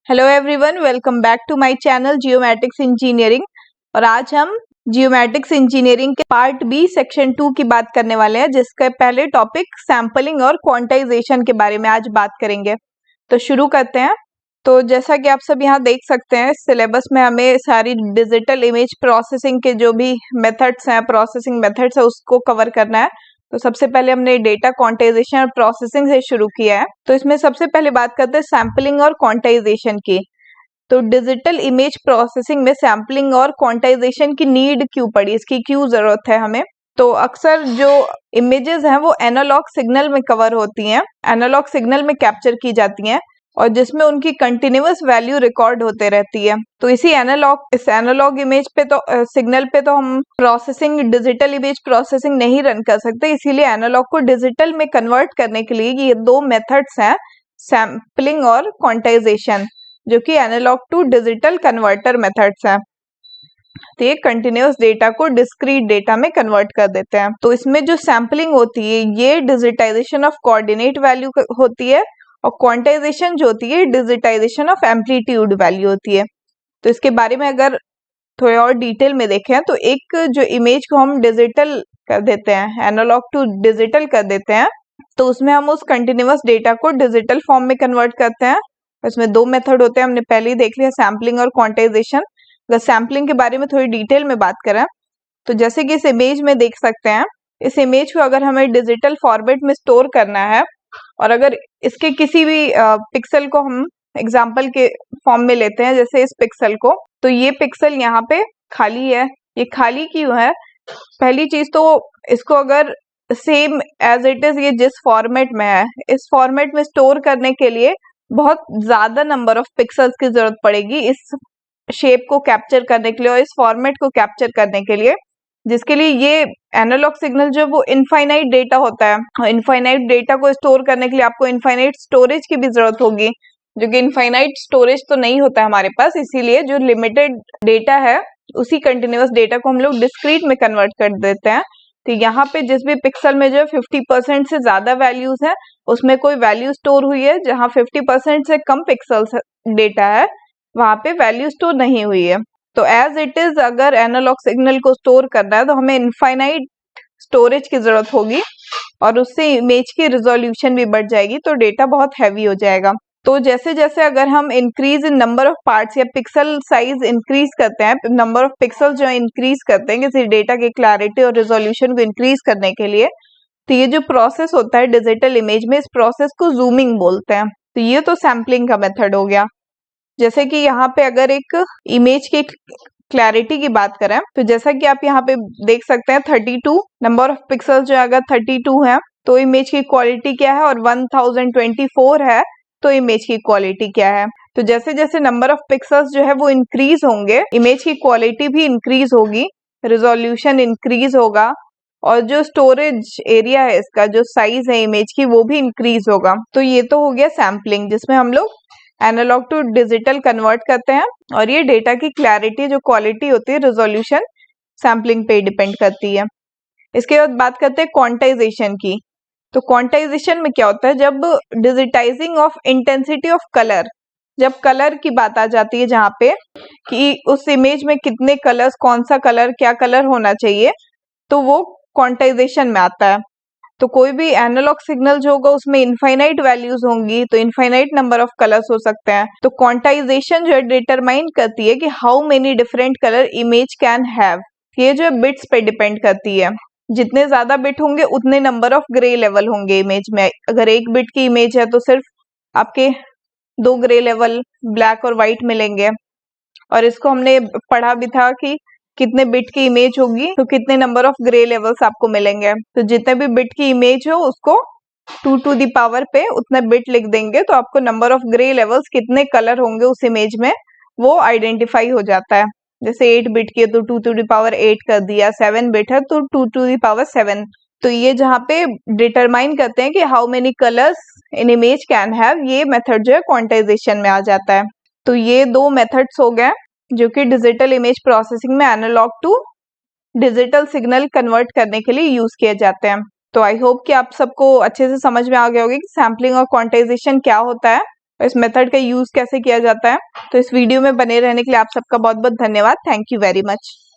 Hello everyone, welcome back to my channel geometrics engineering. और आज हम जियोमेट्रिक्स इंजीनियरिंग के पार्ट बी सेक्शन 2 की बात करने वाले हैं, जिसका पहले टॉपिक सैम्पलिंग और क्वांटाइजेशन के बारे में आज बात करेंगे। तो शुरू करते हैं। तो जैसा कि आप सब यहाँ देख सकते हैं, सिलेबस में हमें सारी डिजिटल इमेज प्रोसेसिंग के जो भी मेथड्स हैं, प्रोसेसिंग मेथड्स है, उसको कवर करना है। तो सबसे पहले हमने डेटा क्वांटाइजेशन और प्रोसेसिंग से शुरू किया है। तो इसमें सबसे पहले बात करते हैं सैम्पलिंग और क्वांटाइजेशन की। तो डिजिटल इमेज प्रोसेसिंग में सैम्पलिंग और क्वांटाइजेशन की नीड क्यों पड़ी, इसकी क्यों जरूरत है हमें? तो अक्सर जो इमेजेस हैं वो एनालॉग सिग्नल में कवर होती हैं, एनालॉग सिग्नल में कैप्चर की जाती हैं, और जिसमें उनकी कंटिन्यूअस वैल्यू रिकॉर्ड होते रहती है। तो इस एनालॉग इमेज पे तो सिग्नल पे तो हम प्रोसेसिंग, डिजिटल इमेज प्रोसेसिंग नहीं रन कर सकते, इसीलिए एनालॉग को डिजिटल में कन्वर्ट करने के लिए ये दो मेथड्स हैं, सैम्पलिंग और क्वांटाइजेशन, जो कि analogue to digital converter methods हैं। तो ये कंटिन्यूअस डेटा को डिस्क्रीट डेटा में कन्वर्ट कर देते हैं। तो इसमें जो सैम्पलिंग होती है ये डिजिटाइजेशन ऑफ कोऑर्डिनेट वैल्यू होती है, और क्वांटाइजेशन जो होती है डिजिटाइजेशन ऑफ एम्पलीट्यूड वैल्यू होती है। तो इसके बारे में अगर थोड़े और डिटेल में देखें तो एक जो इमेज को हम डिजिटल कर देते हैं, एनालॉग टू डिजिटल कर देते हैं, तो उसमें हम उस कंटिन्यूअस डेटा को डिजिटल फॉर्म में कन्वर्ट करते हैं। इसमें दो मेथड होते हैं, हमने पहले ही देख लिया, सैम्पलिंग और क्वांटाइजेशन। अगर सैम्पलिंग के बारे में थोड़ी डिटेल में बात करें तो जैसे कि इस इमेज में देख सकते हैं, इस इमेज को अगर हमें डिजिटल फॉर्मेट में स्टोर करना है, और अगर इसके किसी भी पिक्सल को हम एग्जाम्पल के फॉर्म में लेते हैं, जैसे इस पिक्सल को, तो ये पिक्सल यहाँ पे खाली है। ये खाली क्यों है? पहली चीज तो इसको अगर सेम एज इट इज, ये जिस फॉर्मेट में है, इस फॉर्मेट में स्टोर करने के लिए बहुत ज्यादा नंबर ऑफ पिक्सल्स की जरूरत पड़ेगी इस शेप को कैप्चर करने के लिए और इस फॉर्मेट को कैप्चर करने के लिए, जिसके लिए ये एनालॉग सिग्नल जो वो इनफाइनाइट डेटा होता है, और इनफाइनाइट डेटा को स्टोर करने के लिए आपको इनफाइनाइट स्टोरेज की भी जरूरत होगी, जो कि इनफाइनाइट स्टोरेज तो नहीं होता है हमारे पास। इसीलिए जो लिमिटेड डेटा है उसी कंटिन्यूअस डेटा को हम लोग डिस्क्रीट में कन्वर्ट कर देते हैं। तो यहाँ पे जिस भी पिक्सल में जो 50% से ज्यादा वैल्यूज है, उसमें कोई वैल्यू स्टोर हुई है। जहाँ 50% से कम पिक्सल्स डेटा है, वहां पे वैल्यू स्टोर नहीं हुई है। तो एज इट इज अगर एनालॉग सिग्नल को स्टोर करना है तो हमें इनफाइनाइट स्टोरेज की जरूरत होगी, और उससे इमेज की रिजोल्यूशन भी बढ़ जाएगी, तो डेटा बहुत हैवी हो जाएगा। तो जैसे जैसे अगर हम increase in number of parts या पिक्सल साइज इंक्रीज करते हैं, नंबर ऑफ पिक्सल जो इंक्रीज करते हैं किसी डेटा की क्लैरिटी और रिजोल्यूशन को इंक्रीज करने के लिए, तो ये जो प्रोसेस होता है डिजिटल इमेज में, इस प्रोसेस को जूमिंग बोलते हैं। तो ये तो सैम्पलिंग का मेथड हो गया। जैसे कि यहाँ पे अगर एक इमेज की क्लैरिटी की बात करें, तो जैसा कि आप यहाँ पे देख सकते हैं 32 नंबर ऑफ पिक्सल जो अगर 32 है तो इमेज की क्वालिटी क्या है, और 1024 है तो इमेज की क्वालिटी क्या है। तो जैसे जैसे नंबर ऑफ पिक्सल्स जो है वो इंक्रीज होंगे, इमेज की क्वालिटी भी इंक्रीज होगी, रिजोल्यूशन इंक्रीज होगा, और जो स्टोरेज एरिया है, इसका जो साइज है इमेज की, वो भी इंक्रीज होगा। तो ये तो हो गया सैम्पलिंग, जिसमें हम लोग एनालॉग टू डिजिटल कन्वर्ट करते हैं, और ये डेटा की क्लैरिटी, जो क्वालिटी होती है, रिजोल्यूशन सैम्पलिंग पे डिपेंड करती है। इसके बाद बात करते हैं क्वांटाइजेशन की। तो क्वांटाइजेशन में क्या होता है, जब digitising of intensity of colour, जब कलर की बात आ जाती है, जहाँ पे कि उस इमेज में कितने कलर्स, कौन सा कलर, क्या कलर होना चाहिए, तो वो क्वांटाइजेशन में आता है। तो कोई भी एनालॉग सिग्नल जो होगा उसमें इनफाइनाइट वैल्यूज होंगी, तो इनफाइनाइट नंबर ऑफ कलर्स हो सकते हैं। तो क्वांटाइजेशन जो है डिटरमाइन करती है कि how many different colour image can have. ये जो है बिट्स पे डिपेंड करती है, जितने ज्यादा बिट होंगे उतने नंबर ऑफ ग्रे लेवल होंगे इमेज में। अगर 1 बिट की इमेज है तो सिर्फ आपके 2 ग्रे लेवल ब्लैक और व्हाइट मिलेंगे, और इसको हमने पढ़ा भी था कि कितने बिट की इमेज होगी तो कितने नंबर ऑफ ग्रे लेवल्स आपको मिलेंगे। तो जितने भी बिट की इमेज हो उसको 2 टू द पावर पे उतने बिट लिख देंगे, तो आपको नंबर ऑफ ग्रे लेवल्स, कितने कलर होंगे उस इमेज में, वो आइडेंटिफाई हो जाता है। जैसे 8 बिट की है तो 2 टू द पावर 8 कर दिया, 7 बिट है तो 2 टू द पावर 7। तो ये जहाँ पे डिटरमाइन करते हैं कि how many colours in image can have, ये मेथड जो है क्वांटाइजेशन में आ जाता है। तो ये दो मेथड्स हो गए जो कि डिजिटल इमेज प्रोसेसिंग में analogue to digital signal convert करने के लिए यूज किए जाते हैं। तो आई होप कि आप सबको अच्छे से समझ में आ गया होगा कि सैम्पलिंग और क्वांटाइजेशन क्या होता है। और इस मेथड का यूज कैसे किया जाता है। तो इस वीडियो में बने रहने के लिए आप सबका बहुत बहुत धन्यवाद। Thank you very much.